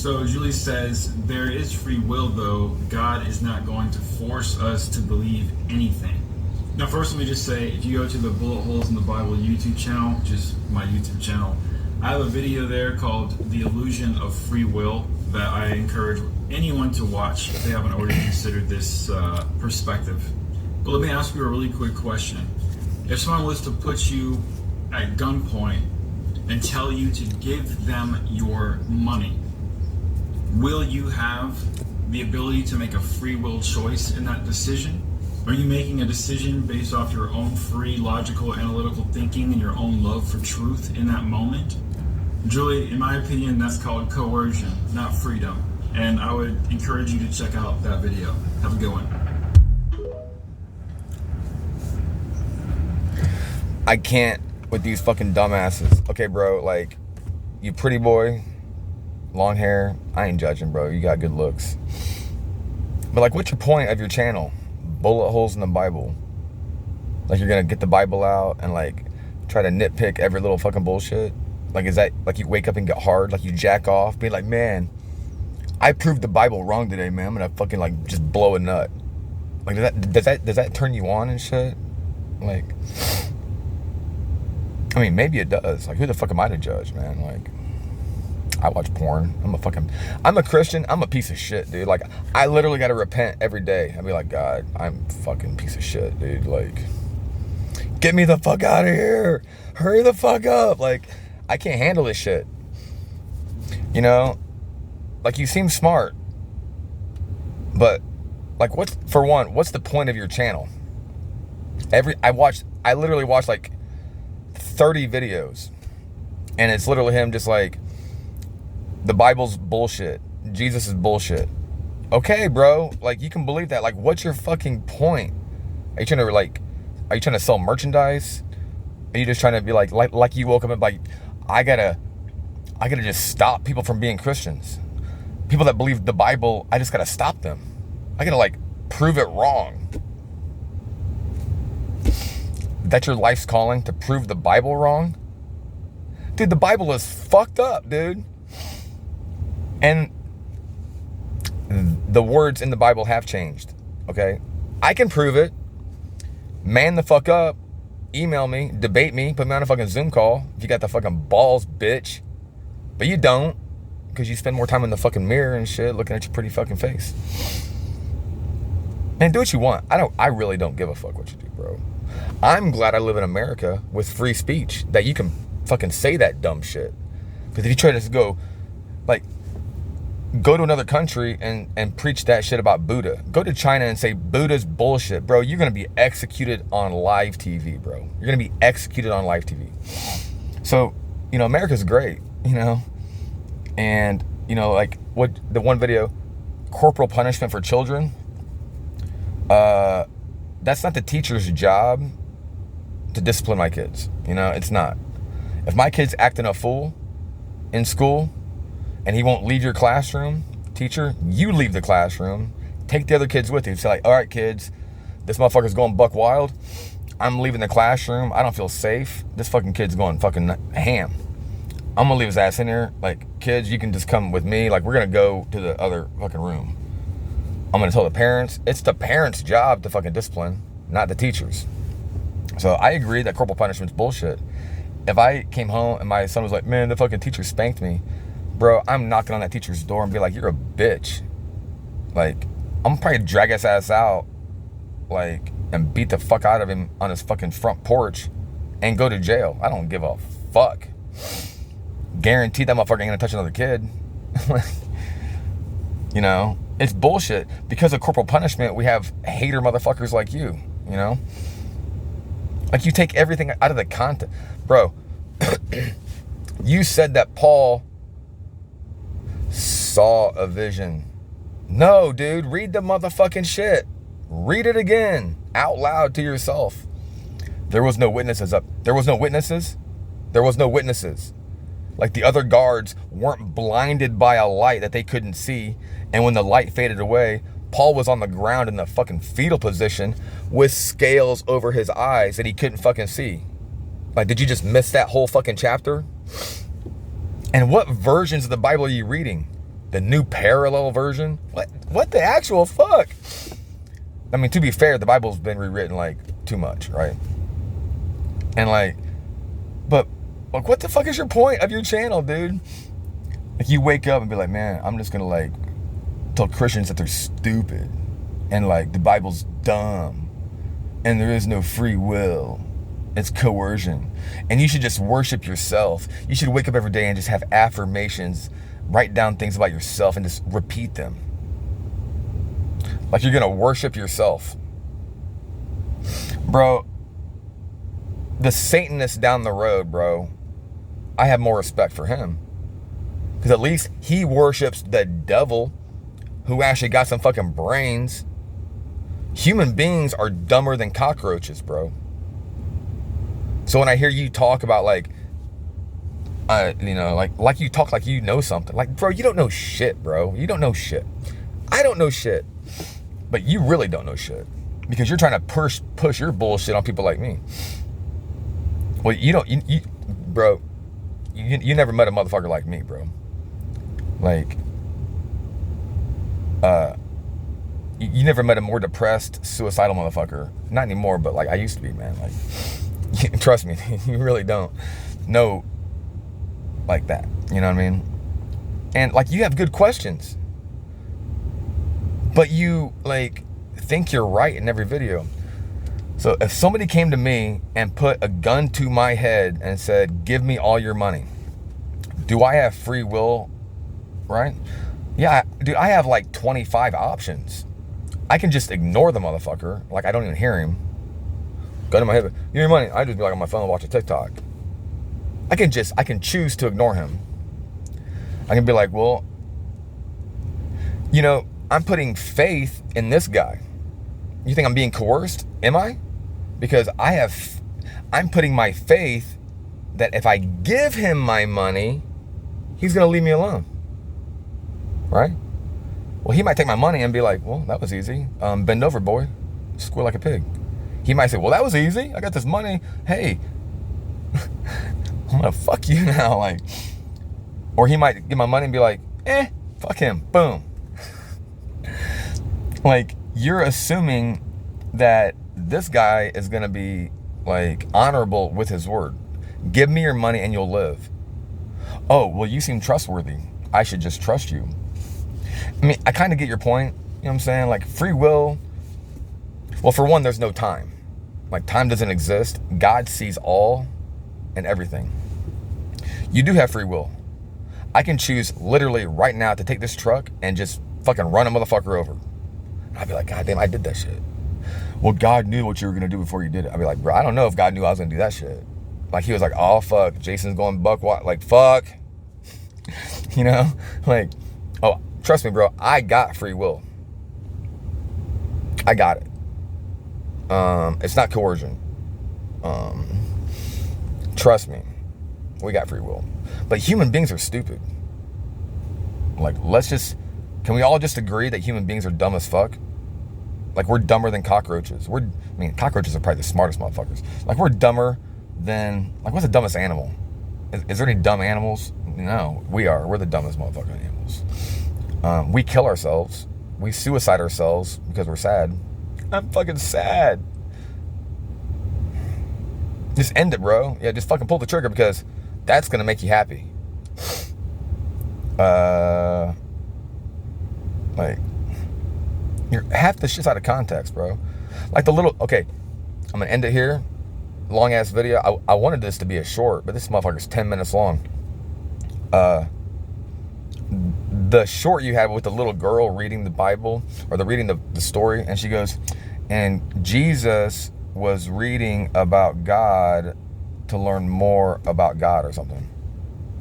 So Julie says, there is free will though. God is not going to force us to believe anything. Now first let me just say, if you go to the Bullet Holes in the Bible YouTube channel, which is my YouTube channel, I have a video there called The Illusion of Free Will that I encourage anyone to watch if they haven't already considered this perspective. But let me ask you a really quick question. If someone was to put you at gunpoint and tell you to give them your money, will you have the ability to make a free will choice in that decision? Are you making a decision based off your own free, logical, analytical thinking and your own love for truth in that moment? Julie, in my opinion, that's called coercion, not freedom. And I would encourage you to check out that video. Have a good one. I can't with these fucking dumbasses. Okay, bro, like, you pretty boy, long hair, I ain't judging, bro. You got good looks. But, like, what's your point of your channel? Bullet holes in the Bible. Like, you're gonna get the Bible out and, like, try to nitpick every little fucking bullshit? Like, is that, like, you wake up and get hard? Like, you jack off? Be like, man, I proved the Bible wrong today, man. I'm gonna fucking, like, just blow a nut. Like, does that turn you on and shit? Like, I mean, maybe it does. Like, who the fuck am I to judge, man? Like, I watch porn. I'm a Christian. I'm a piece of shit, dude. Like, I literally got to repent every day. I'd be like, God, I'm fucking piece of shit, dude. Like, get me the fuck out of here. Hurry the fuck up. Like, I can't handle this shit. You know? Like, you seem smart. But, like, what's the point of your channel? I literally watched, like, 30 videos. And it's literally him just like, the Bible's bullshit. Jesus is bullshit. Okay, bro. Like, you can believe that. Like, what's your fucking point? Are you trying to sell merchandise? Are you just trying to be like you woke up and like, I gotta just stop people from being Christians. People that believe the Bible, I just gotta stop them. I gotta, like, prove it wrong. That's your life's calling, to prove the Bible wrong? Dude, the Bible is fucked up, dude. And the words in the Bible have changed, okay? I can prove it. Man the fuck up. Email me, debate me, put me on a fucking Zoom call if you got the fucking balls, bitch. But you don't, because you spend more time in the fucking mirror and shit looking at your pretty fucking face. Man, do what you want. I really don't give a fuck what you do, bro. I'm glad I live in America with free speech, that you can fucking say that dumb shit. Because if you try to go to another country and preach that shit about Buddha, go to China and say Buddha's bullshit, bro, you're gonna be executed on live TV, bro. You're gonna be executed on live TV. So, you know, America's great, you know, and, you know, like, what the one video, corporal punishment for children, that's not the teacher's job to discipline my kids. You know, it's not. If my kid's acting a fool in school and he won't leave your classroom, teacher, you leave the classroom, take the other kids with you. Say, like, all right, kids, this motherfucker's going buck wild. I'm leaving the classroom. I don't feel safe. This fucking kid's going fucking ham. I'm gonna leave his ass in here. Like, kids, you can just come with me. Like, we're gonna go to the other fucking room. I'm gonna tell the parents. It's the parents' job to fucking discipline, not the teachers. So I agree that corporal punishment's bullshit. If I came home and my son was like, man, the fucking teacher spanked me, bro, I'm knocking on that teacher's door and be like, you're a bitch. Like, I'm gonna probably drag his ass out, like, and beat the fuck out of him on his fucking front porch and go to jail. I don't give a fuck. Guaranteed that motherfucker ain't gonna touch another kid. You know, it's bullshit. Because of corporal punishment, we have hater motherfuckers like you, you know? Like, you take everything out of the content. Bro, you said that Paul saw a vision. No, dude, read the motherfucking shit. Read it again, out loud to yourself. There was no witnesses up. There was no witnesses. There was no witnesses. Like, the other guards weren't blinded by a light that they couldn't see. And when the light faded away, Paul was on the ground in the fucking fetal position with scales over his eyes that he couldn't fucking see. Like, did you just miss that whole fucking chapter? And what versions of the Bible are you reading? the new parallel version. What the actual fuck? I mean, to be fair, the Bible's been rewritten like too much, right? And like, but like, what the fuck is your point of your channel, dude? Like, you wake up and be like, man, I'm just gonna like tell Christians that they're stupid and like the Bible's dumb and there is no free will. It's coercion. And you should just worship yourself. You should wake up every day and just have affirmations, write down things about yourself and just repeat them. Like you're gonna worship yourself. Bro, the Satanist down the road, bro, I have more respect for him. Because at least he worships the devil who actually got some fucking brains. Human beings are dumber than cockroaches, bro. So when I hear you talk about like, you know, like you talk like you know something. Like, bro, you don't know shit, bro. You don't know shit. I don't know shit. But you really don't know shit. Because you're trying to push your bullshit on people like me. Well, you don't, bro, you never met a motherfucker like me, bro. Like, you never met a more depressed, suicidal motherfucker. Not anymore, but like I used to be, man. Like, trust me, you really don't know like that. You know what I mean? And like, you have good questions, but you like think you're right in every video. So if somebody came to me and put a gun to my head and said, give me all your money, do I have free will, right? Yeah, dude, I have like 25 options. I can just ignore the motherfucker. Like, I don't even hear him. Gun to my head, give me your money. I just be like on my phone and watch a TikTok. I can choose to ignore him. I can be like, well, you know, I'm putting faith in this guy. You think I'm being coerced? Am I? Because I'm putting my faith that if I give him my money, he's going to leave me alone. Right? Well, he might take my money and be like, well, that was easy. Bend over, boy. Squeal like a pig. He might say, well, that was easy. I got this money. Hey, I'm going to fuck you now. Like, or he might get my money and be like, fuck him. Boom. Like, you're assuming that this guy is going to be like honorable with his word. Give me your money and you'll live. Oh, well, you seem trustworthy. I should just trust you. I mean, I kind of get your point. You know what I'm saying? Like, free will. Well, for one, there's no time. Like, time doesn't exist. God sees all and everything. You do have free will. I can choose literally right now to take this truck and just fucking run a motherfucker over. I'd be like, God damn, I did that shit. Well, God knew what you were going to do before you did it. I'd be like, bro, I don't know if God knew I was going to do that shit. Like, he was like, oh, fuck. Jason's going buck wild. Like, fuck. You know? Like, oh, trust me, bro. I got free will. I got it. It's not coercion. Trust me. We got free will. But human beings are stupid. Like, can we all just agree that human beings are dumb as fuck? Like, we're dumber than cockroaches. Cockroaches are probably the smartest motherfuckers. Like, we're dumber than, like, what's the dumbest animal? Is there any dumb animals? No, we are. We're the dumbest motherfucking animals. We kill ourselves. We suicide ourselves because we're sad. I'm fucking sad. Just end it, bro. Yeah, just fucking pull the trigger because that's going to make you happy. Like, you're half the shit's out of context, bro. Like I'm gonna end it here. Long ass video. I wanted this to be a short, but this motherfucker's 10 minutes long. The short you had with the little girl reading the Bible, or reading the story, and she goes, and Jesus was reading about God to learn more about God or something.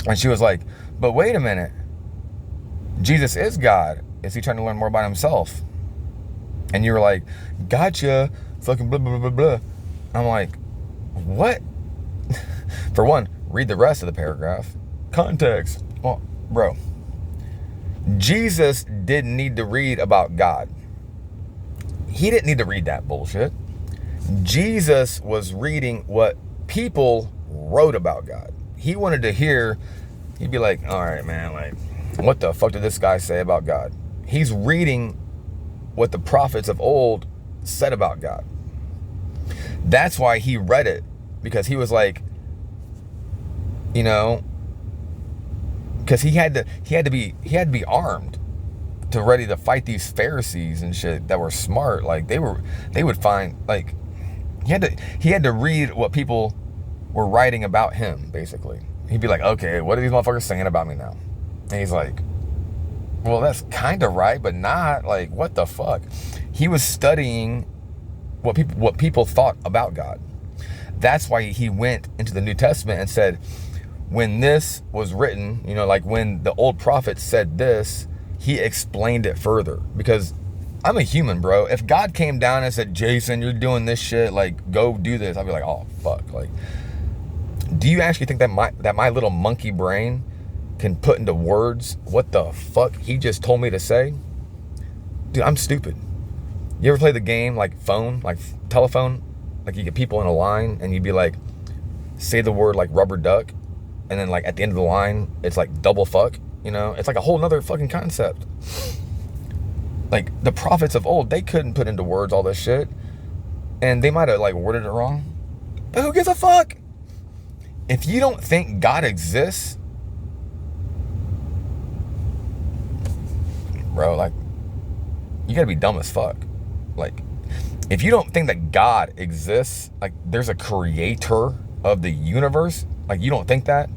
And she was like, but wait a minute. Jesus is God. Is he trying to learn more about himself? And you were like, gotcha, fucking blah, blah, blah, blah. I'm like, what? For one, read the rest of the paragraph. Context. Well, bro, Jesus didn't need to read about God. He didn't need to read that bullshit. Jesus was reading what people wrote about God. He wanted to hear he'd be like, all right, man, like, what the fuck did this guy say about God? He's reading what the prophets of old said about God. That's why he read it, because he was like, you know, because he had to be armed to ready to fight these Pharisees and shit that were smart. Like they would find, like, he had to read what people were writing about him, basically. He'd be like, okay, what are these motherfuckers saying about me now? And he's like, well, that's kind of right, but not. Like, what the fuck? He was studying what people thought about God. That's why he went into the New Testament and said, when this was written, you know, like when the old prophet said this, he explained it further. Because I'm a human, bro. If God came down and said, Jason, you're doing this shit, like, go do this, I'd be like, oh, fuck. Like, do you actually think that my little monkey brain can put into words what the fuck he just told me to say? Dude, I'm stupid. You ever play the game, like phone, like telephone? Like you get people in a line and you'd be like, say the word like rubber duck. And then like at the end of the line, it's like double fuck, you know? It's like a whole nother fucking concept. Like the prophets of old, they couldn't put into words all this shit. And they might have like worded it wrong. But who gives a fuck? If you don't think God exists, bro, like, you gotta be dumb as fuck. Like, if you don't think that God exists, like there's a creator of the universe, like you don't think that.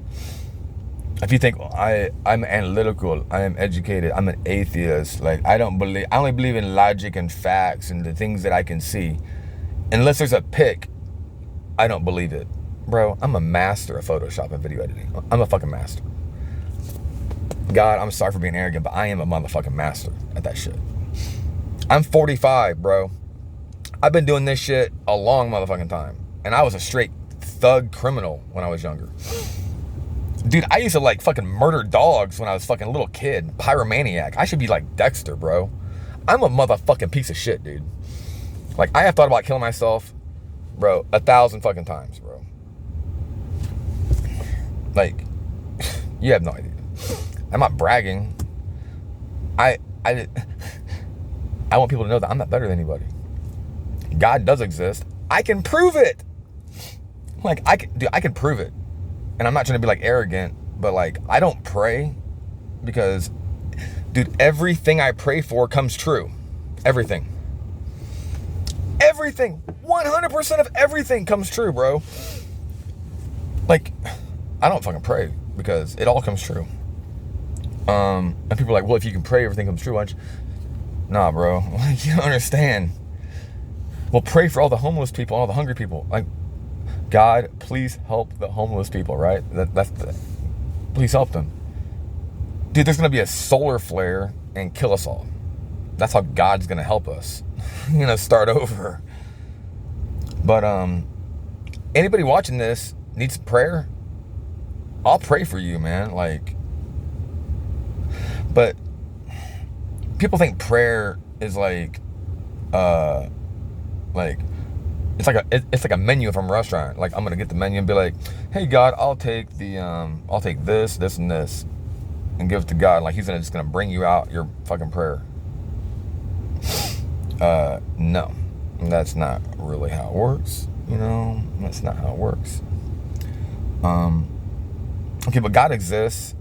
If you think, I'm analytical, I am educated, I'm an atheist, like I only believe in logic and facts and the things that I can see. Unless there's a pic, I don't believe it. Bro, I'm a master of Photoshop and video editing. I'm a fucking master. God, I'm sorry for being arrogant, but I am a motherfucking master at that shit. I'm 45, bro. I've been doing this shit a long motherfucking time. And I was a straight thug criminal when I was younger. Dude, I used to like fucking murder dogs when I was fucking a little kid. Pyromaniac. I should be like Dexter, bro. I'm a motherfucking piece of shit, dude. Like, I have thought about killing myself, bro, 1,000 fucking times, bro. Like, you have no idea. I'm not bragging. I want people to know that I'm not better than anybody. God does exist. I can prove it. Like, I can prove it. And I'm not trying to be like arrogant, but like, I don't pray because, dude, everything I pray for comes true. Everything. 100% of everything comes true, bro. Like, I don't fucking pray because it all comes true. And people are like, well, if you can pray, everything comes true. Nah, bro. Like, you don't understand. Well, pray for all the homeless people, all the hungry people. Like, God, please help the homeless people, right? Please help them. Dude, there's going to be a solar flare and kill us all. That's how God's going to help us. Start over. But anybody watching this needs prayer, I'll pray for you, man. Like, but people think prayer is like it's like a menu from a restaurant. Like, I'm gonna get the menu and be like, hey God, I'll take this, and this, and give it to God. Like, he's just gonna bring you out your fucking prayer. No, that's not really how it works. That's not how it works. Okay, but God exists.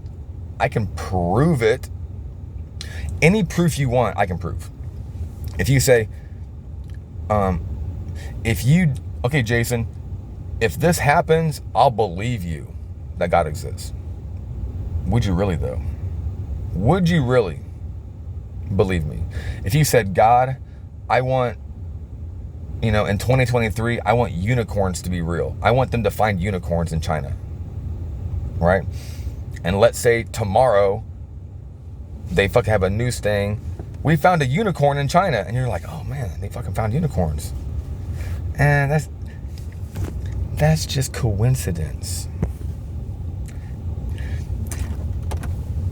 I can prove it. Any proof you want, I can prove. If you say, okay, Jason, if this happens, I'll believe you that God exists. Would you really, though? Would you really believe me? If you said, God, I want, in 2023, I want unicorns to be real. I want them to find unicorns in China. Right? And let's say tomorrow, they fucking have a news thing. We found a unicorn in China. And you're like, oh man, they fucking found unicorns. And that's just coincidence.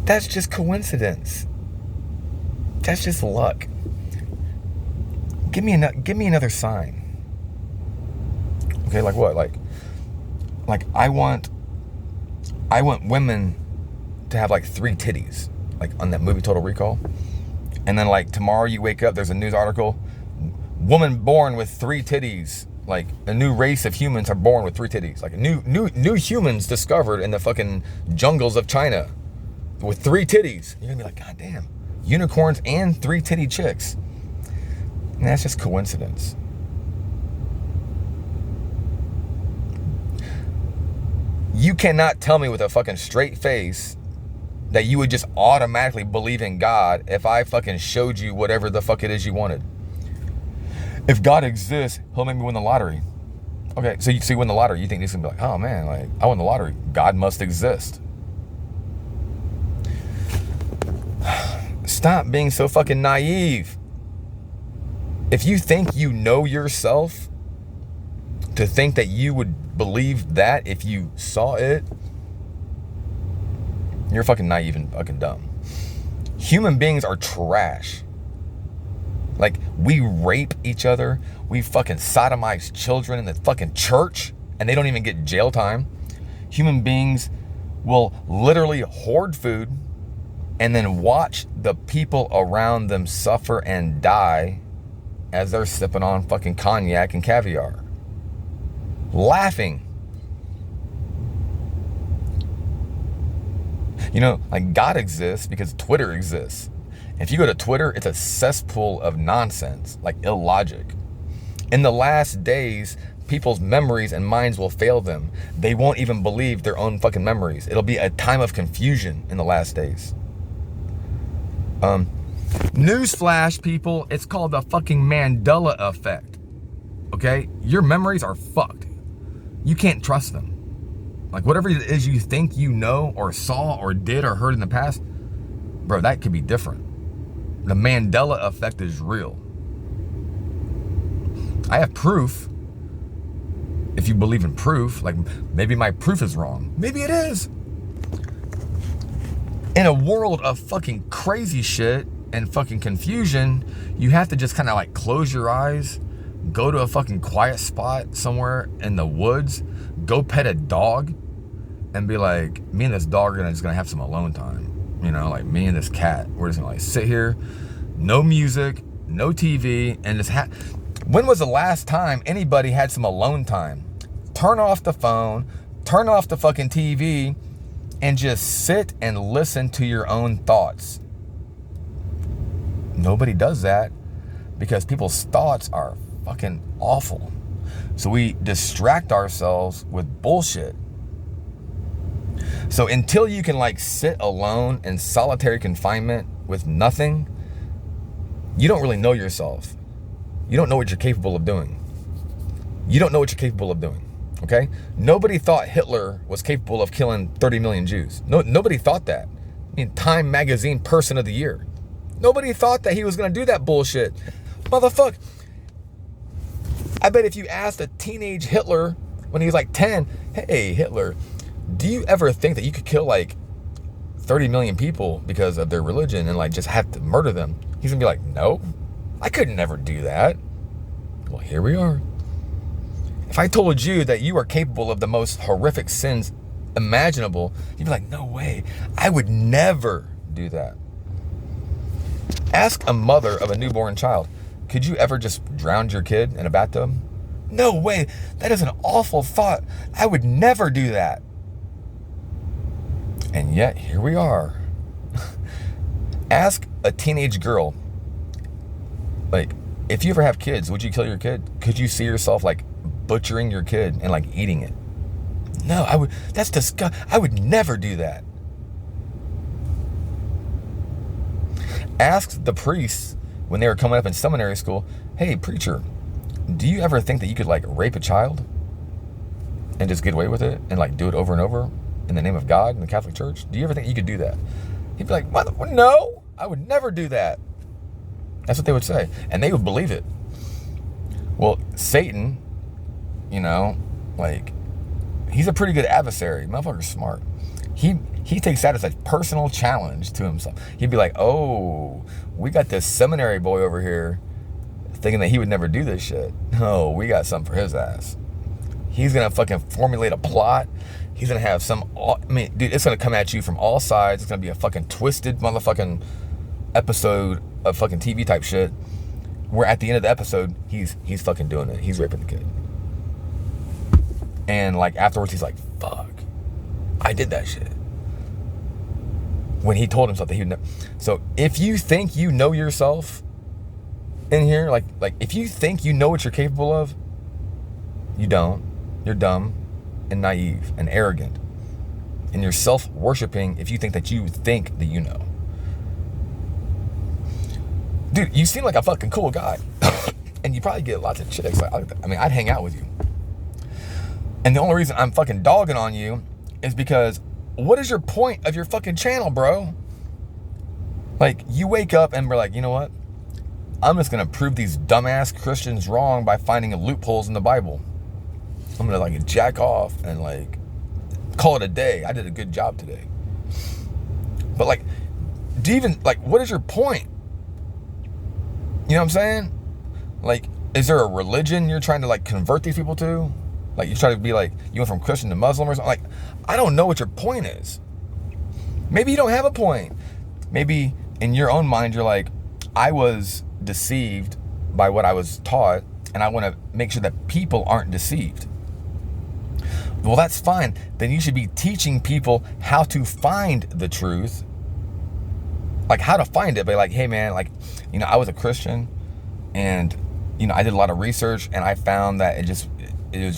That's just coincidence. That's just luck. Give me another sign. Okay, like what? Like I want women to have like 3 titties, like on that movie Total Recall. And then like tomorrow you wake up, there's a news article, woman born with 3 titties. Like a new race of humans are born with 3 titties. Like new humans discovered in the fucking jungles of China with 3 titties. You're gonna be like, God damn, unicorns and 3 titty chicks. And that's just coincidence. You cannot tell me with a fucking straight face that you would just automatically believe in God if I fucking showed you whatever the fuck it is you wanted. If God exists, he'll make me win the lottery. Okay, so you win the lottery, you think he's gonna be like, oh man, like I won the lottery. God must exist. Stop being so fucking naive. If you think you know yourself, to think that you would believe that if you saw it, you're fucking naive and fucking dumb. Human beings are trash. Like, we rape each other. We fucking sodomize children in the fucking church, and they don't even get jail time. Human beings will literally hoard food and then watch the people around them suffer and die as they're sipping on fucking cognac and caviar. Laughing. You know, like God exists because Twitter exists. If you go to Twitter, it's a cesspool of nonsense, like illogic. In the last days, people's memories and minds will fail them. They won't even believe their own fucking memories. It'll be a time of confusion in the last days. Newsflash, people, it's called the fucking Mandela effect. Okay? Your memories are fucked. You can't trust them. Like whatever it is you think you know or saw or did or heard in the past, bro, that could be different. The Mandela effect is real. I have proof. If you believe in proof, like maybe my proof is wrong. Maybe it is. In a world of fucking crazy shit and fucking confusion, you have to just kind of like close your eyes, go to a fucking quiet spot somewhere in the woods, go pet a dog, and be like, me and this dog are just gonna have some alone time. You know, like me and this cat, we're just gonna like sit here, no music, no TV, and just when was the last time anybody had some alone time? Turn off the phone, turn off the fucking TV, and just sit and listen to your own thoughts. Nobody does that because people's thoughts are fucking awful. So we distract ourselves with bullshit. So until you can like sit alone in solitary confinement with nothing, you don't really know yourself. You don't know what you're capable of doing. You don't know what you're capable of doing. Okay? Nobody thought Hitler was capable of killing 30 million Jews. Nobody thought that. I mean, Time Magazine Person of the Year. Nobody thought that he was going to do that bullshit. Motherfucker. I bet if you asked a teenage Hitler when he was like 10, hey, Hitler, do you ever think that you could kill like 30 million people because of their religion and like just have to murder them? He's going to be like, no, I could never do that. Well, here we are. If I told you that you are capable of the most horrific sins imaginable, you'd be like, no way, I would never do that. Ask a mother of a newborn child, could you ever just drown your kid in a bathtub? No way, that is an awful thought. I would never do that. And yet, here we are. Ask a teenage girl, like, if you ever have kids, would you kill your kid? Could you see yourself like butchering your kid and like eating it? No, I would. That's disgusting. I would never do that. Ask the priests when they were coming up in seminary school, hey, preacher, do you ever think that you could like rape a child and just get away with it and like do it over and over in the name of God in the Catholic Church? Do you ever think you could do that? He'd be like, no, I would never do that. That's what they would say. And they would believe it. Well, Satan, you know, like, he's a pretty good adversary. Motherfucker's smart. He takes that as a personal challenge to himself. He'd be like, oh, we got this seminary boy over here thinking that he would never do this shit. No, we got something for his ass. He's going to fucking formulate a plot he's gonna have dude, it's gonna come at you from all sides. It's gonna be a fucking twisted motherfucking episode of fucking TV type shit, where at the end of the episode, he's fucking doing it. He's raping the kid. And like afterwards, he's like, fuck, I did that shit. When he told himself that he would never. So if you think you know yourself in here, like if you think you know what you're capable of, you don't. You're dumb and naive and arrogant. And you're self-worshiping if you think that you think that you know. Dude, you seem like a fucking cool guy. And you probably get lots of chicks. I mean, I'd hang out with you. And the only reason I'm fucking dogging on you is because what is your point of your fucking channel, bro? Like, you wake up and we're like, you know what? I'm just gonna prove these dumbass Christians wrong by finding loopholes in the Bible. I'm gonna like jack off and like call it a day. I did a good job today. But like, do you even, like, what is your point? You know what I'm saying? Like, is there a religion you're trying to like convert these people to? Like, you try to be like, you went from Christian to Muslim or something? Like, I don't know what your point is. Maybe you don't have a point. Maybe in your own mind, you're like, I was deceived by what I was taught, and I want to make sure that people aren't deceived. Well, that's fine. Then you should be teaching people how to find the truth. Like, how to find it. But like, hey man, like, you know, I was a Christian, and, you know, I did a lot of research, and I found that it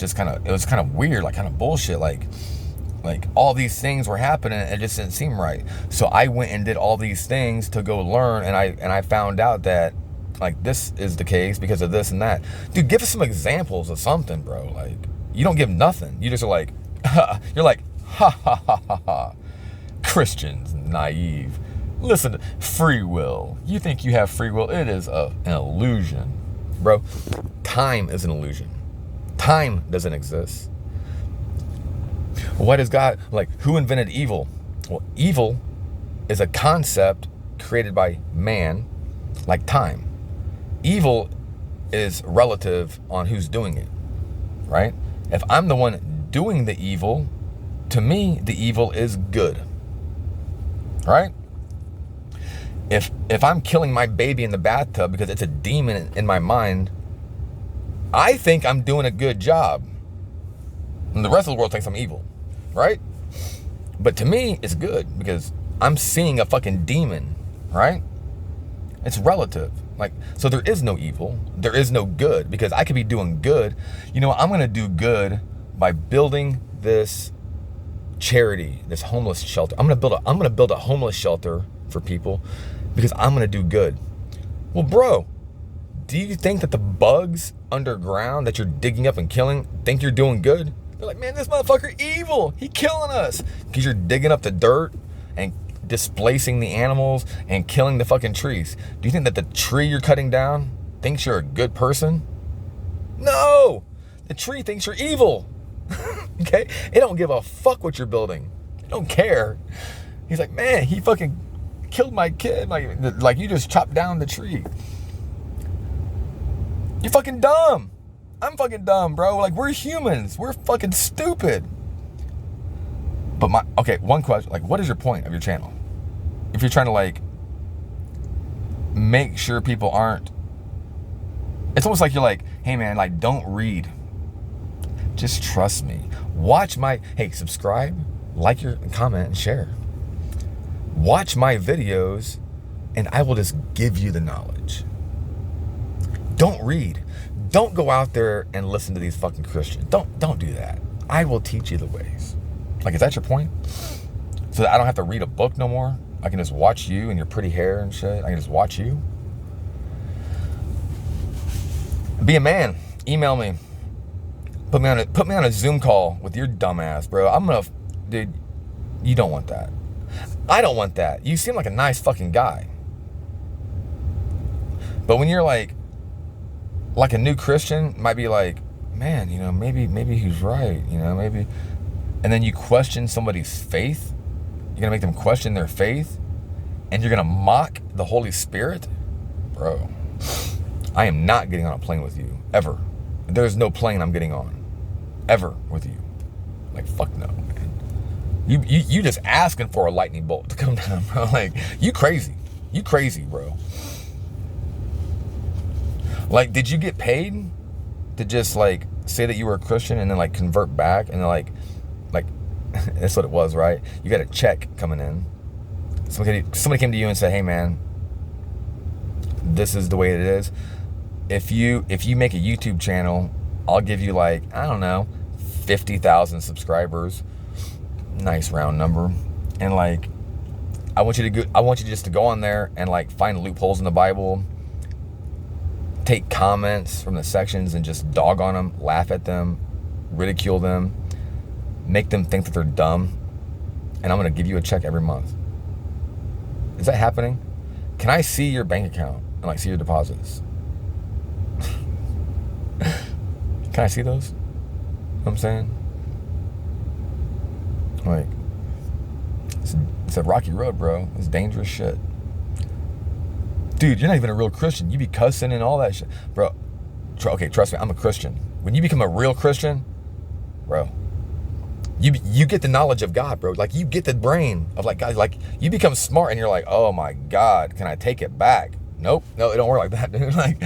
was kind of weird, like kind of bullshit. Like all these things were happening, and it just didn't seem right. So I went and did all these things to go learn, and I found out that like this is the case because of this and that. Dude, give us some examples of something, bro. Like, you don't give nothing. You just are like, you're like, ha ha ha ha ha. Christians, naive. Listen, free will. You think you have free will? It is an illusion, bro. Time is an illusion. Time doesn't exist. What is God, like, who invented evil? Well, evil is a concept created by man, like time. Evil is relative on who's doing it, right? If I'm the one doing the evil, to me, the evil is good, right? If I'm killing my baby in the bathtub because it's a demon in my mind, I think I'm doing a good job. And the rest of the world thinks I'm evil, right? But to me, it's good because I'm seeing a fucking demon, right? It's relative. Like, so there is no evil. There is no good because I could be doing good. You know what? I'm going to do good by building this charity, this homeless shelter. I'm going to build a homeless shelter for people because I'm going to do good. Well, bro, do you think that the bugs underground that you're digging up and killing think you're doing good? They're like, man, this motherfucker evil. He killing us because you're digging up the dirt and displacing the animals and killing the fucking trees. Do you think that the tree you're cutting down thinks you're a good person? No, the tree thinks you're evil. Okay, it don't give a fuck what you're building. It don't care. He's like, man, he fucking killed my kid. Like you just chopped down the tree. You're fucking dumb. I'm fucking dumb, bro. Like, we're humans. We're fucking stupid. But one question, like, what is your point of your channel? If you're trying to, like, make sure people aren't, it's almost like you're like, hey man, like, don't read. Just trust me. Hey, subscribe, like your comment, and share. Watch my videos, and I will just give you the knowledge. Don't read. Don't go out there and listen to these fucking Christians. Don't do that. I will teach you the ways. Like, is that your point? So that I don't have to read a book no more? I can just watch you and your pretty hair and shit. I can just watch you. Be a man. Email me. Put me on a Zoom call with your dumb ass, bro. Dude, you don't want that. I don't want that. You seem like a nice fucking guy. But when you're like a new Christian, might be like, man, you know, maybe he's right, you know, maybe. And then you question somebody's faith. You're gonna make them question their faith, and you're gonna mock the Holy Spirit, bro. I am not getting on a plane with you ever. There's no plane I'm getting on ever with you. Like, fuck no, man. You just asking for a lightning bolt to come down, bro. Like, you crazy, bro. Like, did you get paid to just like say that you were a Christian and then like convert back and then like that's what it was, right? You got a check coming in. Somebody came to you and said, hey man, this is the way it is. If you make a YouTube channel, I'll give you like, I don't know, 50,000 subscribers. Nice round number. And like, I want you just to go on there and like find loopholes in the Bible, take comments from the sections and just dog on them, laugh at them, ridicule them, make them think that they're dumb, and I'm gonna give you a check every month. Is that happening? Can I see your bank account and like see your deposits? Can I see those? You know what I'm saying? Like, it's a rocky road, bro. It's dangerous shit. Dude, you're not even a real Christian. You be cussing and all that shit. Bro, okay, trust me, I'm a Christian. When you become a real Christian, bro, you get the knowledge of God, bro. Like, you get the brain of like God. Like, you become smart and you're like, oh my God, can I take it back? Nope, no, it don't work like that, dude. Like,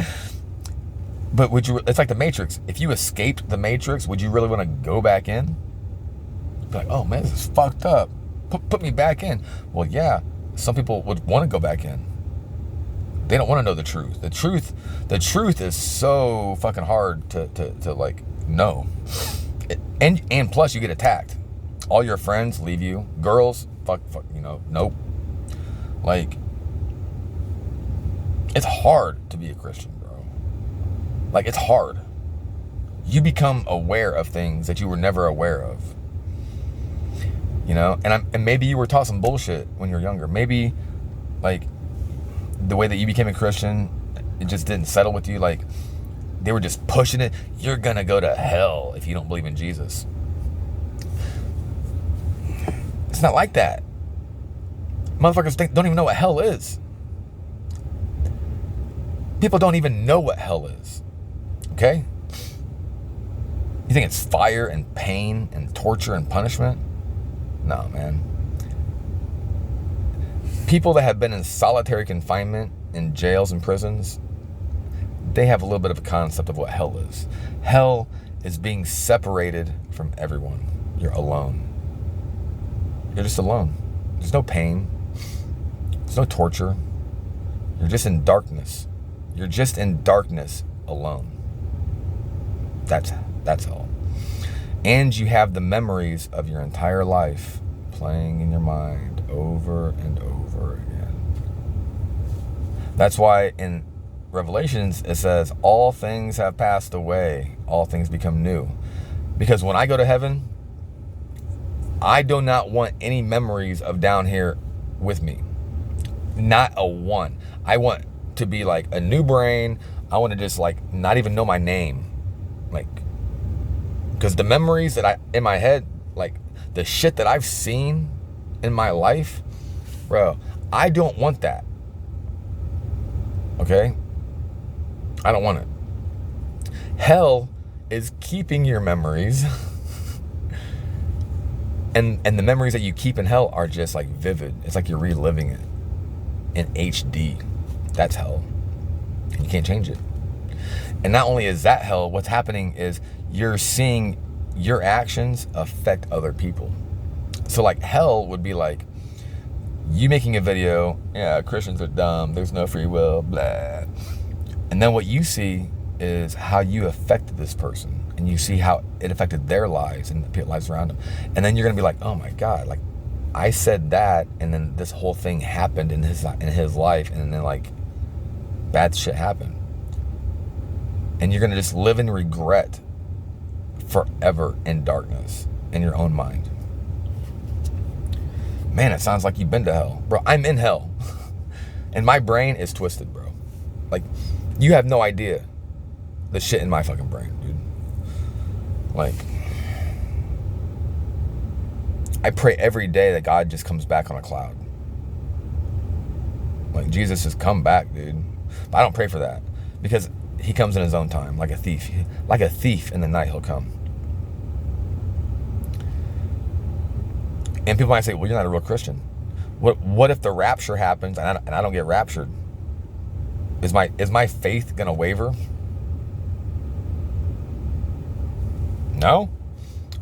but would you, it's like the Matrix. If you escaped the Matrix, would you really want to go back in? Be like, oh man, this is fucked up. Put me back in. Well, yeah, some people would want to go back in. They don't want to know the truth. The truth is so fucking hard to like know. And plus you get attacked. All your friends leave you. Girls, fuck, nope. Like, it's hard to be a Christian, bro. Like, it's hard. You become aware of things that you were never aware of. You know, and maybe you were taught some bullshit when you were younger. Maybe, like, the way that you became a Christian, it just didn't settle with you. Like, they were just pushing it. You're gonna go to hell if you don't believe in Jesus. It's not like that. Motherfuckers don't even know what hell is. People don't even know what hell is. Okay? You think it's fire and pain and torture and punishment? No, man. People that have been in solitary confinement in jails and prisons, they have a little bit of a concept of what hell is. Hell is being separated from everyone. You're alone. You're just alone. There's no pain. There's no torture. You're just in darkness. You're just in darkness alone. That's all. And you have the memories of your entire life playing in your mind over and over again. That's why in Revelations it says, all things have passed away, all things become new. Because when I go to heaven, I do not want any memories of down here with me. Not a one. I want to be like a new brain. I want to just like not even know my name. Like, because the memories that in my head, like the shit that I've seen in my life, bro, I don't want that. Okay? I don't want it. Hell is keeping your memories. and the memories that you keep in hell are just like vivid. It's like you're reliving it in HD. That's hell. You can't change it. And not only is that hell, what's happening is you're seeing your actions affect other people. So like hell would be like you making a video, yeah, Christians are dumb, there's no free will, blah. And then what you see is how you affected this person, and you see how it affected their lives and the lives around them. And then you're gonna be like, oh my God, like I said that, and then this whole thing happened in his life, and then like bad shit happened. And you're gonna just live in regret forever in darkness in your own mind. Man, it sounds like you've been to hell. Bro, I'm in hell. And my brain is twisted, bro. Like, you have no idea the shit in my fucking brain, dude. Like, I pray every day that God just comes back on a cloud. Like, Jesus just come back, dude. But I don't pray for that, because he comes in his own time, like a thief. Like a thief in the night, he'll come. And people might say, well, you're not a real Christian. What if the rapture happens and I don't get raptured? Is my faith gonna waver? No.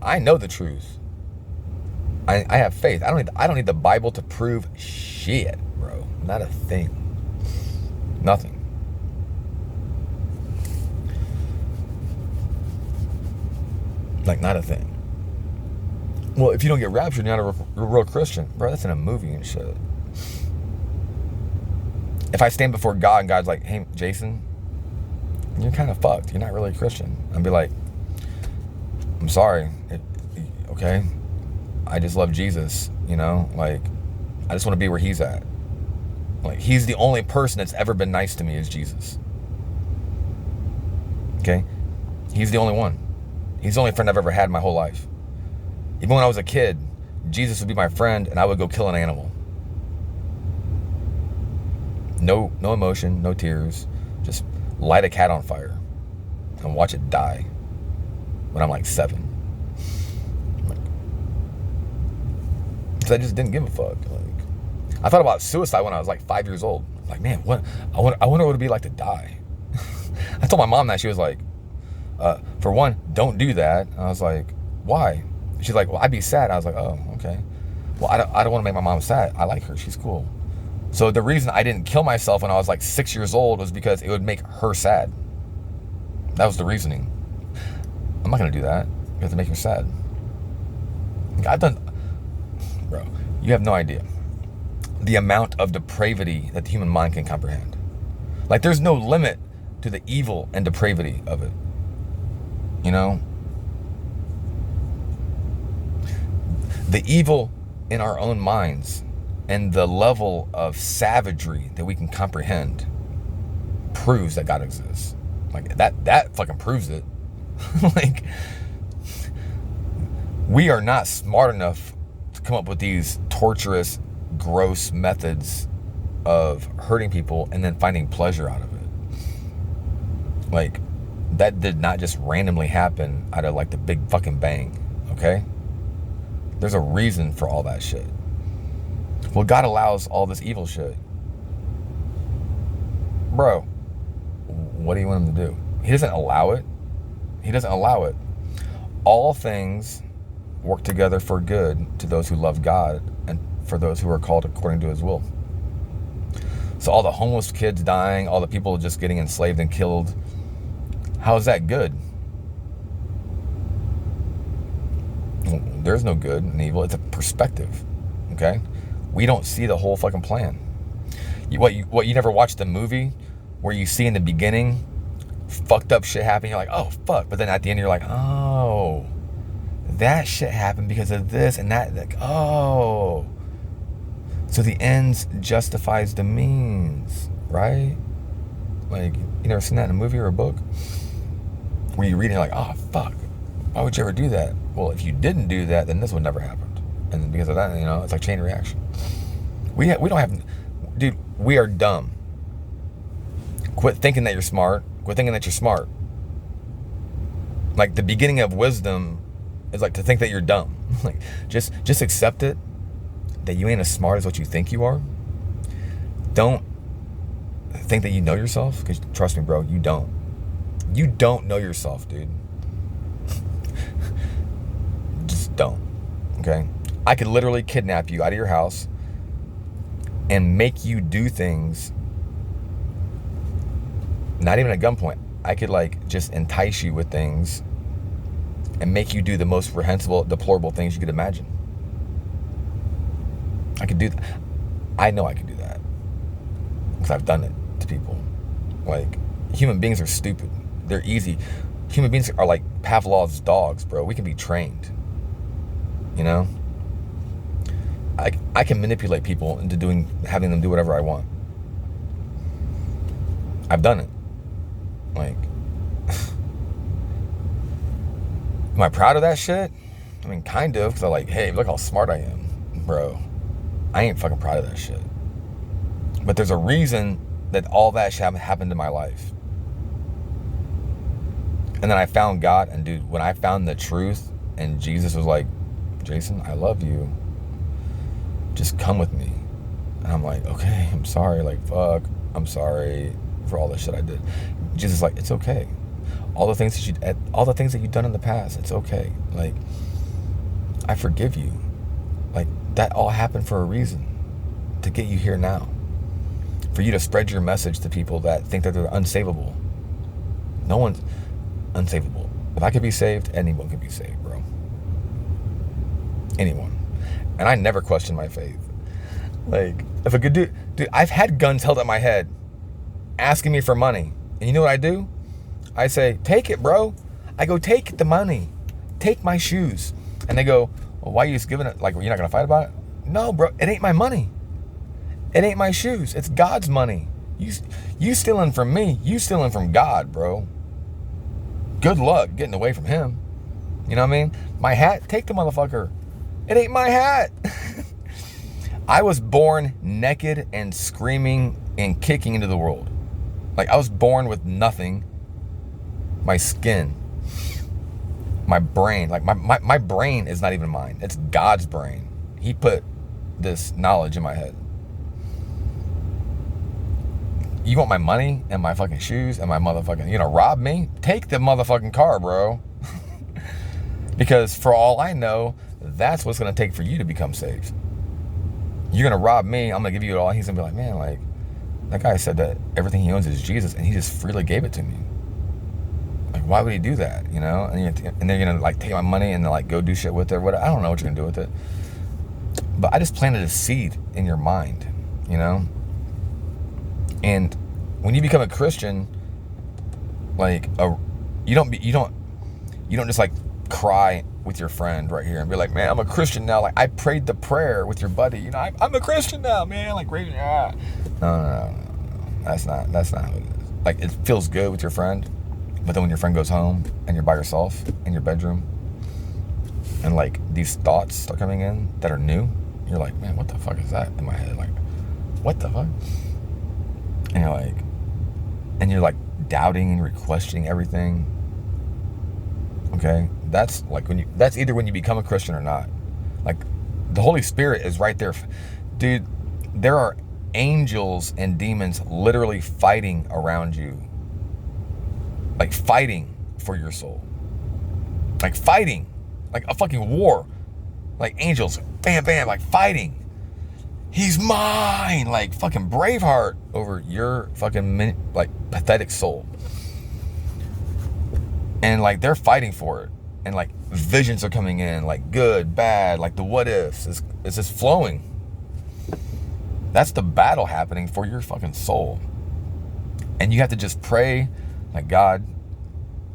I know the truth. I have faith. I don't need the Bible to prove shit, bro. Not a thing. Nothing. Like, not a thing. Well, if you don't get raptured, you're not a real Christian. Bro, that's in a movie and shit. If I stand before God and God's like, hey, Jason, you're kind of fucked. You're not really a Christian. I'd be like, I'm sorry. Okay? I just love Jesus, you know? Like, I just want to be where he's at. Like, he's the only person that's ever been nice to me is Jesus. Okay? He's the only one. He's the only friend I've ever had in my whole life. Even when I was a kid, Jesus would be my friend and I would go kill an animal. No emotion, no tears. Just light a cat on fire and watch it die when I'm like 7. Because I just didn't give a fuck. Like, I thought about suicide when I was like 5 years old. Like, man, what? I wonder what it would be like to die. I told my mom that. She was like, for one, don't do that. And I was like, why? She's like, well, I'd be sad. I was like, oh, okay. Well, I don't want to make my mom sad. I like her. She's cool. So the reason I didn't kill myself when I was like 6 years old was because it would make her sad. That was the reasoning. I'm not going to do that. You have to make her sad. Bro, you have no idea the amount of depravity that the human mind can comprehend. Like, there's no limit to the evil and depravity of it. You know? The evil in our own minds and the level of savagery that we can comprehend proves that God exists. Like, that fucking proves it. Like, we are not smart enough to come up with these torturous, gross methods of hurting people and then finding pleasure out of it. Like, that did not just randomly happen out of like the big fucking bang, okay? There's a reason for all that shit. Well, God allows all this evil shit. Bro, what do you want him to do? He doesn't allow it. He doesn't allow it. All things work together for good to those who love God and for those who are called according to his will. So all the homeless kids dying, all the people just getting enslaved and killed, how is that good? There's no good and evil. It's a perspective, okay? We don't see the whole fucking plan. You never watched the movie where you see in the beginning fucked up shit happen, you're like, oh fuck, but then at the end you're like, oh, that shit happened because of this and that, like, oh, so the ends justifies the means, right? Like, you never seen that in a movie or a book where you read it and you're like, oh fuck, why would you ever do that? Well, if you didn't do that, then this would never happened, and because of that, you know, it's like chain reaction. We don't have, dude, we are dumb. Quit thinking that you're smart. Quit thinking that you're smart. Like, the beginning of wisdom is like to think that you're dumb. Like, just accept it, that you ain't as smart as what you think you are. Don't think that you know yourself, because trust me, bro, you don't. You don't know yourself, dude. Just don't, okay? I could literally kidnap you out of your house and make you do things, not even at gunpoint. I could like just entice you with things and make you do the most reprehensible, deplorable things you could imagine. I could do that. I know I could do that because I've done it to people. Like, human beings are stupid. They're easy. Human beings are like Pavlov's dogs, bro. We can be trained, you know? I can manipulate people into having them do whatever I want. I've done it. Like, am I proud of that shit? I mean, kind of, because I'm like, hey, look how smart I am. Bro, I ain't fucking proud of that shit. But there's a reason that all that shit happened in my life. And then I found God, and dude, when I found the truth, and Jesus was like, Jason, I love you. Just come with me. And I'm like, okay, I'm sorry. Like, fuck, I'm sorry for all the shit I did. Jesus is like, it's okay. All the things that you've done in the past, it's okay. Like, I forgive you. Like, that all happened for a reason, to get you here now, for you to spread your message to people that think that they're unsavable. No one's unsavable. If I could be saved, anyone can be saved, bro. Anyone. And I never question my faith. Like, if a good dude, I've had guns held at my head asking me for money. And you know what I do? I say, take it, bro. I go, take the money. Take my shoes. And they go, well, why are you just giving it? Like, you're not going to fight about it? No, bro. It ain't my money. It ain't my shoes. It's God's money. You stealing from me. You stealing from God, bro. Good luck getting away from him. You know what I mean? My hat, take the motherfucker. It ain't my hat. I was born naked and screaming and kicking into the world. Like, I was born with nothing. My skin, my brain, like my brain is not even mine. It's God's brain. He put this knowledge in my head. You want my money and my fucking shoes and my motherfucking, rob me? Take the motherfucking car, bro. Because for all I know, that's what's going to take for you to become saved. You're going to rob me. I'm going to give you it all. He's going to be like, man, like, that guy said that everything he owns is Jesus, and he just freely gave it to me. Like, why would he do that, And they're going to, like, take my money and, like, go do shit with it or whatever. I don't know what you're going to do with it. But I just planted a seed in your mind, And when you become a Christian, like, you don't just, like, cry with your friend right here and be like, man, I'm a Christian now. Like, I prayed the prayer with your buddy. I'm a Christian now, man. Like, yeah. No. That's not how it is. Like, it feels good with your friend. But then when your friend goes home and you're by yourself in your bedroom and, like, these thoughts start coming in that are new, you're like, man, what the fuck is that in my head? Like, what the fuck? And you're like doubting and you're questioning everything. Okay? That's like that's either when you become a Christian or not. Like, the Holy Spirit is right there. Dude, there are angels and demons literally fighting around you. Like, fighting for your soul. Like, fighting. Like a fucking war. Like, angels, bam, bam, like, fighting. He's mine. Like, fucking Braveheart over your fucking, like, pathetic soul. And, like, they're fighting for it. And, like, visions are coming in. Like, good, bad. Like, the what ifs. It's just flowing. That's the battle happening for your fucking soul. And you have to just pray, like, God,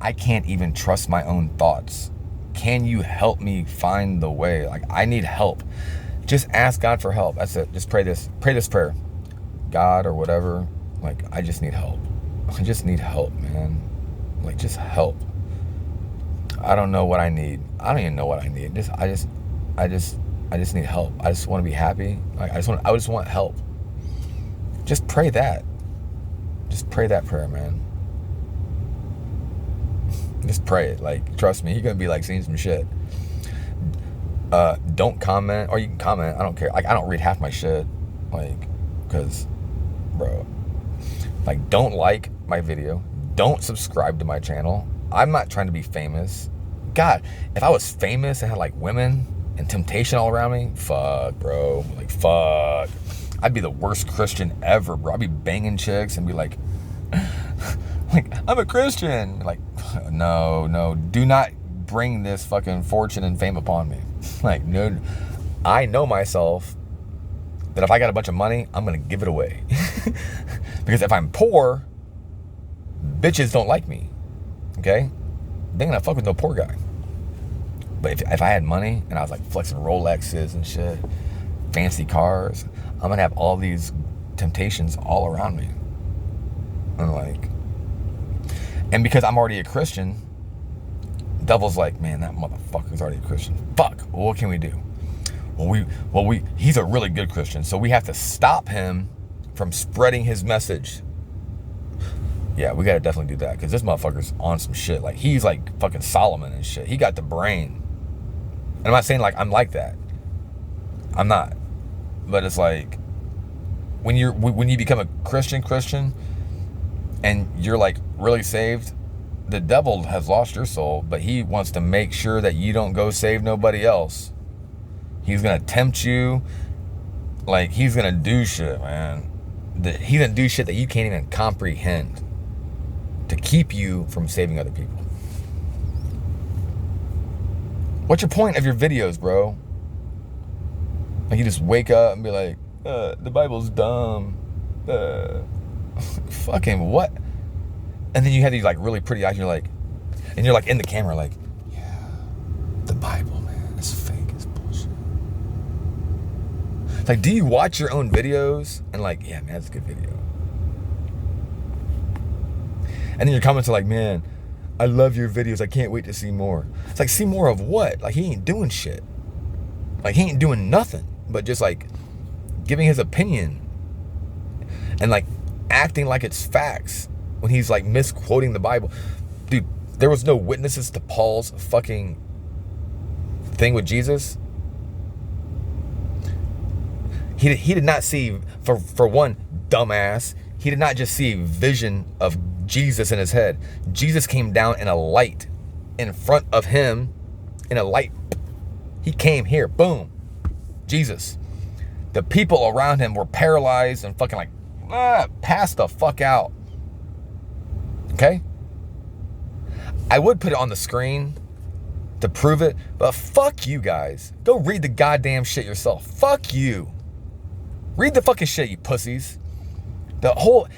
I can't even trust my own thoughts. Can you help me find the way? Like, I need help. Just ask God for help. That's it. Just pray this prayer. God, or whatever, like, I just need help. I just need help, man. Like, just help. I don't know what I need. I don't even know what I need. I just need help. I just want to be happy. Like, I just want help. Just pray that. Just pray that prayer, man. Just pray it. Like, trust me, you're gonna be like seeing some shit. Don't comment, or you can comment. I don't care. Like, I don't read half my shit, like, because, bro, like, don't like my video. Don't subscribe to my channel. I'm not trying to be famous. God, if I was famous and had, like, women and temptation all around me, fuck, bro. Like, fuck. I'd be the worst Christian ever, bro. I'd be banging chicks and be like, like, I'm a Christian. Like, no, do not bring this fucking fortune and fame upon me. Like, no, I know myself that if I got a bunch of money, I'm gonna give it away. Because if I'm poor, bitches don't like me. Okay? They ain't gonna fuck with no poor guy. But if I had money and I was, like, flexing Rolexes and shit, fancy cars, I'm gonna have all these temptations all around me. And, like, and because I'm already a Christian, devil's like, man, that motherfucker's already a Christian. Fuck. Well, what can we do? Well, he's a really good Christian, so we have to stop him from spreading his message. Yeah, we gotta definitely do that, because this motherfucker's on some shit. Like, he's like fucking Solomon and shit. He got the brain. And I'm not saying, like, I'm like that. I'm not. But it's like, when you become a Christian, and you're like really saved, the devil has lost your soul, but he wants to make sure that you don't go save nobody else. He's gonna tempt you. Like, he's gonna do shit, man. He's gonna do shit that you can't even comprehend to keep you from saving other people. What's your point of your videos, bro? Like, you just wake up and be like, the Bible's dumb. Fucking what? And then you have these like really pretty eyes, and you're like in the camera, like, yeah, the Bible, man, it's fake, it's bullshit. Like, do you watch your own videos and like, yeah, man, that's a good video? And then your comments are like, man, I love your videos, I can't wait to see more. It's like, see more of what? Like, he ain't doing shit. Like, he ain't doing nothing but just like giving his opinion and like acting like it's facts when he's like misquoting the Bible. Dude, there was no witnesses to Paul's fucking thing with Jesus. He did not see, for one, dumbass, he did not just see a vision of Jesus in his head. Jesus came down in a light in front of him, in a light. He came here, boom, Jesus. The people around him were paralyzed and fucking like, pass the fuck out. Okay? I would put it on the screen to prove it, but fuck you guys. Go read the goddamn shit yourself. Fuck you. Read the fucking shit, you pussies.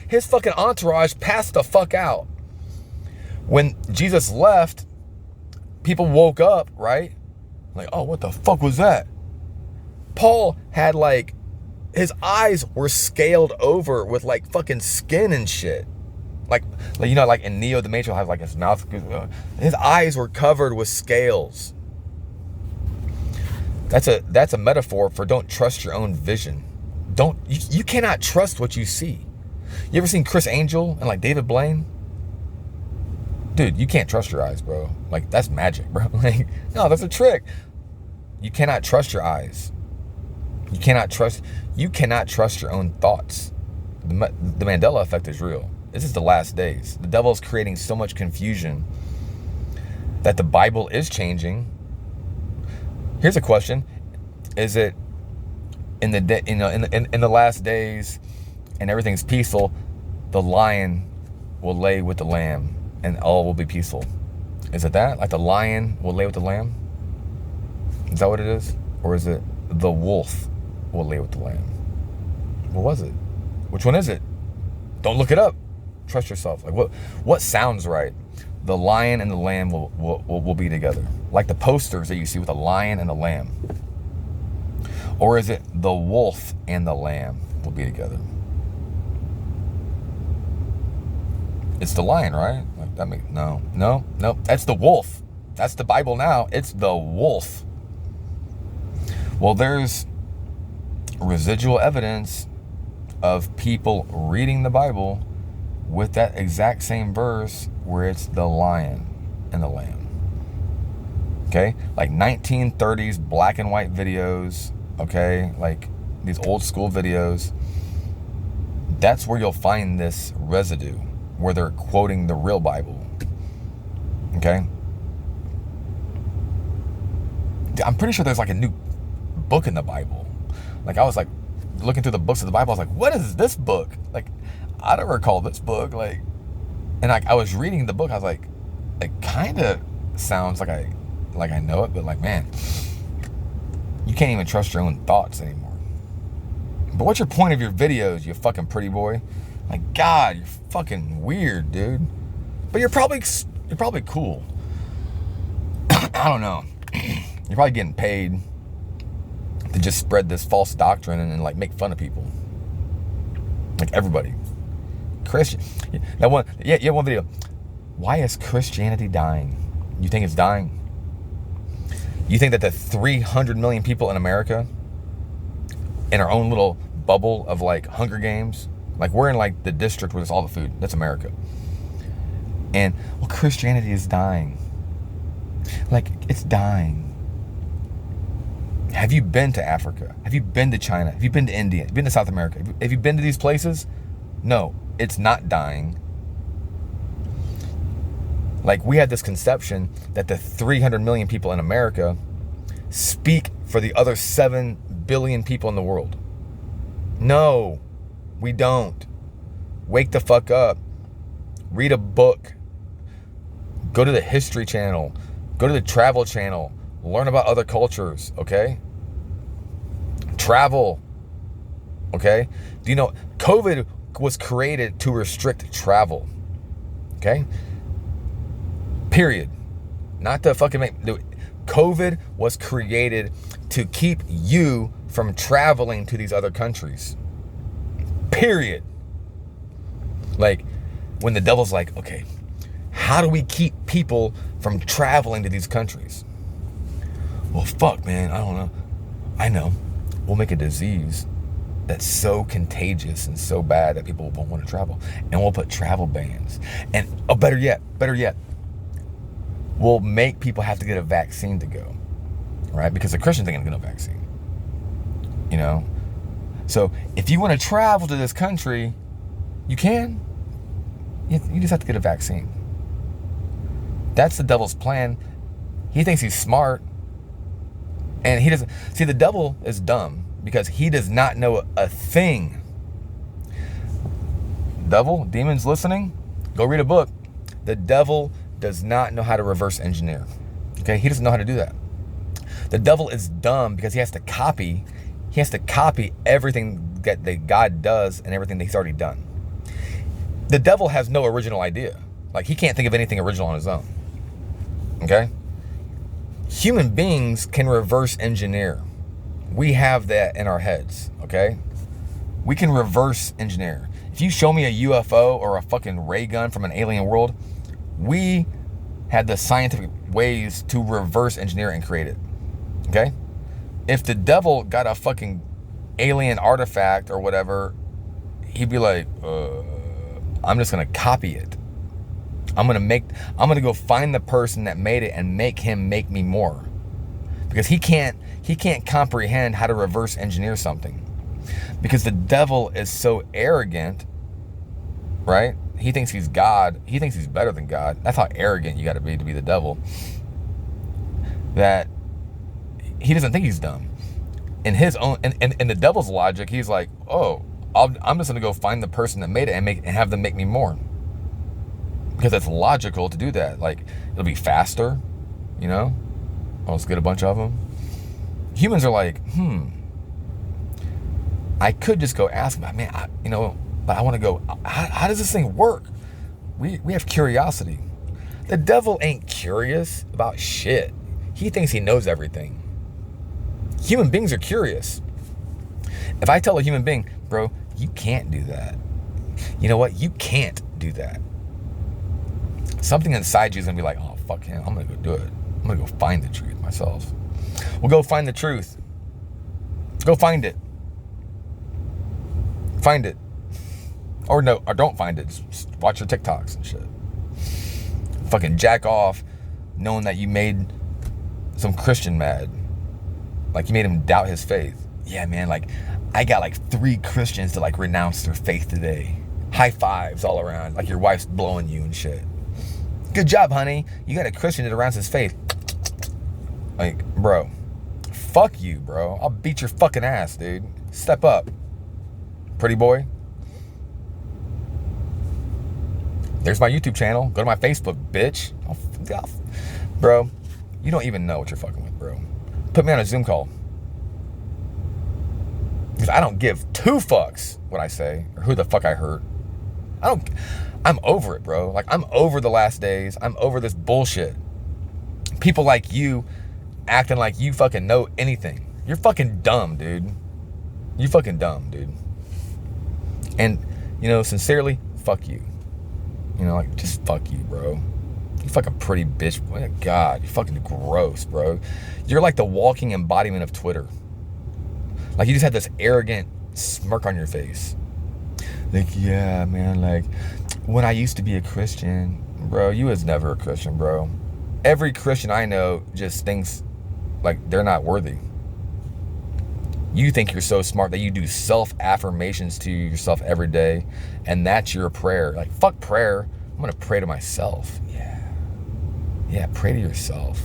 His fucking entourage passed the fuck out. When Jesus left, people woke up, right? Like, oh, what the fuck was that? Paul had like, his eyes were scaled over with like fucking skin and shit. Like you know, like in Neo the Matrix, has like his mouth, his eyes were covered with scales. That's a metaphor for don't trust your own vision. You cannot trust what you see. You ever seen Chris Angel and like David Blaine? Dude, you can't trust your eyes, bro. Like, that's magic, bro. Like, no, that's a trick. You cannot trust your eyes. You cannot trust your own thoughts. The Mandela effect is real. This is the last days. The devil is creating so much confusion that the Bible is changing. Here's a question: is it in the last days, and everything's peaceful, the lion will lay with the lamb, and all will be peaceful? Is it that? Like, the lion will lay with the lamb? Is that what it is? Or is it the wolf will lay with the lamb? What was it? Which one is it? Don't look it up. Trust yourself. Like, what sounds right? The lion and the lamb will be together. Like the posters that you see with a lion and a lamb. Or is it the wolf and the lamb will be together? It's the lion, right? Like, that makes no. That's the wolf. That's the Bible now. It's the wolf. Well, there's residual evidence of people reading the Bible with that exact same verse where it's the lion and the lamb. Okay? Like 1930s black and white videos, okay? Like these old school videos. That's where you'll find this residue, where they're quoting the real Bible. Okay? I'm pretty sure there's like a new book in the Bible. Like, I was like looking through the books of the Bible. I was like, what is this book? Like, I don't recall this book. Like, and I was reading the book. I was like, it kind of sounds like I know it, but like, man, you can't even trust your own thoughts anymore. But what's your point of your videos, you fucking pretty boy? Like, God, you're fucking weird, dude. But you're probably cool. I don't know. You're probably getting paid to just spread this false doctrine and like make fun of people. Like everybody. Christian. That one, yeah, one video. Why is Christianity dying? You think it's dying? You think that the 300 million people in America, in our own little bubble of like Hunger Games, like we're in like the district where there's all the food, that's America. And, well, Christianity is dying. Like, it's dying. Have you been to Africa? Have you been to China? Have you been to India? Have you been to South America? Have you been to these places? No, it's not dying. Like, we had this conception that the 300 million people in America speak for the other 7 billion people in the world. No, we don't. Wake the fuck up. Read a book. Go to the History Channel. Go to the Travel Channel. Learn about other cultures, okay? Travel, okay? Do you know COVID was created to restrict travel, okay? Period. Not to fucking make... COVID was created to keep you from traveling to these other countries. Period. Like, when the devil's like, okay, how do we keep people from traveling to these countries? Well, fuck, man, I don't know. I know. We'll make a disease that's so contagious and so bad that people won't want to travel. And we'll put travel bans. And, oh, better yet, we'll make people have to get a vaccine to go, right? Because the Christians ain't gonna get a vaccine, you know? So if you want to travel to this country, you can. You just have to get a vaccine. That's the devil's plan. He thinks he's smart. And he doesn't. See, the devil is dumb because he does not know a thing. Devil, demons listening, go read a book. The devil does not know how to reverse engineer. Okay, he doesn't know how to do that. The devil is dumb because he has to copy everything that God does and everything that he's already done. The devil has no original idea. Like, he can't think of anything original on his own. Okay? Human beings can reverse engineer. We have that in our heads, okay? We can reverse engineer. If you show me a UFO or a fucking ray gun from an alien world, we had the scientific ways to reverse engineer and create it, okay? If the devil got a fucking alien artifact or whatever, he'd be like, I'm just gonna copy it. I'm gonna go find the person that made it and make him make me more. Because he can't comprehend how to reverse engineer something. Because the devil is so arrogant, right? He thinks he's God. He thinks he's better than God. That's how arrogant you gotta be to be the devil. That he doesn't think he's dumb. In his own, in the devil's logic, he's like, oh, I'm just gonna go find the person that made it and have them make me more. Because it's logical to do that. Like, it'll be faster, you know? I'll just get a bunch of them. Humans are like, I could just go ask about, man, but I want to go, how does this thing work? We have curiosity. The devil ain't curious about shit. He thinks he knows everything. Human beings are curious. If I tell a human being, bro, you can't do that. You know what? You can't do that. Something inside you is going to be like, oh, fuck him. I'm going to go do it. I'm going to go find the truth myself. Well, go find the truth. Go find it. Find it. Or no, or don't find it. Just watch your TikToks and shit. Fucking jack off knowing that you made some Christian mad. Like, you made him doubt his faith. Yeah, man, like, I got like 3 Christians to like renounce their faith today. High fives all around. Like, your wife's blowing you and shit. Good job, honey. You got a Christian that renounces his faith. Like, bro. Fuck you, bro. I'll beat your fucking ass, dude. Step up. Pretty boy. There's my YouTube channel. Go to my Facebook, bitch. Bro, you don't even know what you're fucking with, bro. Put me on a Zoom call. Because I don't give 2 fucks what I say or who the fuck I hurt. I'm over it, bro. Like, I'm over the last days. I'm over this bullshit. People like you acting like you fucking know anything. You're fucking dumb, dude. You fucking dumb, dude. And, sincerely, fuck you. Like, just fuck you, bro. You fucking pretty bitch. Oh my God, you're fucking gross, bro. You're like the walking embodiment of Twitter. Like, you just had this arrogant smirk on your face. Like, yeah, man, like, when I used to be a Christian, bro, you was never a Christian, bro. Every Christian I know just thinks like they're not worthy. You think you're so smart that you do self-affirmations to yourself every day, and that's your prayer. Like, fuck prayer. I'm going to pray to myself. Yeah, pray to yourself.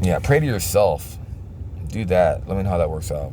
Yeah, pray to yourself. Do that. Let me know how that works out.